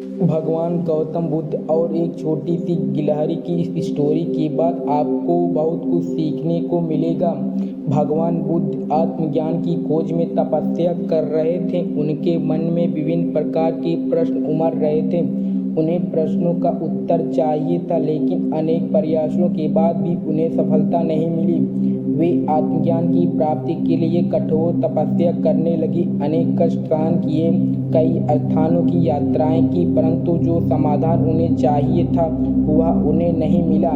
भगवान गौतम बुद्ध और एक छोटी सी गिलहरी की इस स्टोरी के बाद आपको बहुत कुछ सीखने को मिलेगा। भगवान बुद्ध आत्मज्ञान की खोज में तपस्या कर रहे थे। उनके मन में विभिन्न प्रकार के प्रश्न उमड़ रहे थे। उन्हें प्रश्नों का उत्तर चाहिए था, लेकिन अनेक प्रयासों के बाद भी उन्हें सफलता नहीं मिली। वे आत्मज्ञान की प्राप्ति के लिए कठोर तपस्या करने लगी, अनेक कष्ट सहन किए, कई स्थानों की यात्राएं की, परंतु जो समाधान उन्हें चाहिए था वह उन्हें नहीं मिला।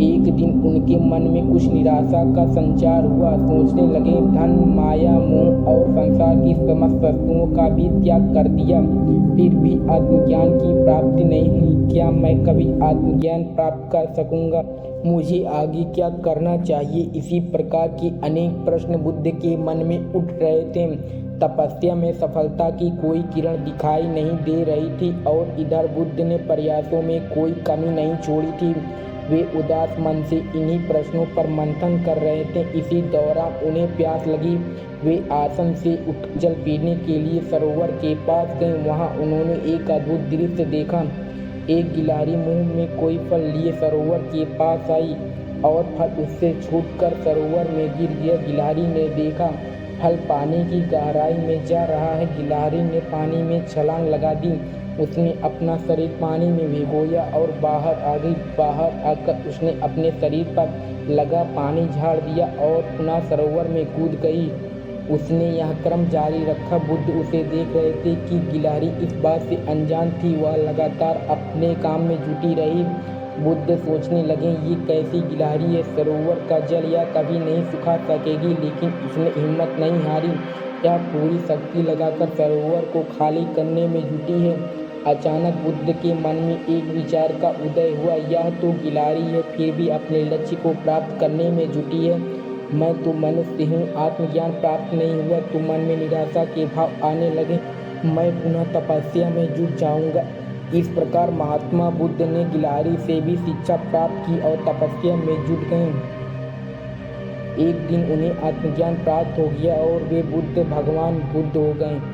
एक दिन उनके मन में कुछ निराशा का संचार हुआ। सोचने लगे, धन, माया, मोह और संसार की समस्त वस्तुओं का भी त्याग कर दिया, फिर भी आत्मज्ञान की प्राप्ति नहीं हुई। क्या मैं कभी आत्मज्ञान प्राप्त कर सकूंगा? मुझे आगे क्या करना चाहिए? इसी प्रकार के अनेक प्रश्न बुद्ध के मन में उठ रहे थे। तपस्या में सफलता की कोई किरण दिखाई नहीं दे रही थी और इधर बुद्ध ने प्रयासों में कोई कमी नहीं छोड़ी थी। वे उदास मन से इन्हीं प्रश्नों पर मंथन कर रहे थे। इसी दौरान उन्हें प्यास लगी। वे आसन से उठ जल पीने के लिए सरोवर के पास गए। वहां उन्होंने एक अद्भुत दृश्य देखा। एक गिलहरी मुंह में कोई फल लिए सरोवर के पास आई और फल उससे छूटकर सरोवर में गिर गया। गिलहरी ने देखा, फल पानी की गहराई में जा रहा है। गिलहरी ने पानी में छलांग लगा दी। उसने अपना शरीर पानी में भिगोया और बाहर आ गई। बाहर आकर उसने अपने शरीर पर लगा पानी झाड़ दिया और पुनः सरोवर में कूद गई। उसने यह क्रम जारी रखा। बुद्ध उसे देख रहे थे कि गिलहरी इस बात से अनजान थी। वह लगातार अपने काम में जुटी रही। बुद्ध सोचने लगे, ये कैसी गिलहरी है? सरोवर का जल यह कभी नहीं सुखा सकेगी। लेकिन इसने हिम्मत नहीं हारी। यह पूरी शक्ति लगाकर सरोवर को खाली करने में जुटी है। अचानक बुद्ध के मन में एक विचार का उदय हुआ। यह तो गिलहरी है, फिर भी अपने लक्ष्य को प्राप्त करने में जुटी है। मैं तो मनुष्य हूँ, आत्मज्ञान प्राप्त नहीं हुआ तो मन में निराशा के भाव आने लगे। मैं पुनः तपस्या में जुट जाऊंगा। इस प्रकार महात्मा बुद्ध ने गिलहरी से भी शिक्षा प्राप्त की और तपस्या में जुट गए। एक दिन उन्हें आत्मज्ञान प्राप्त हो गया और वे भगवान बुद्ध हो गए।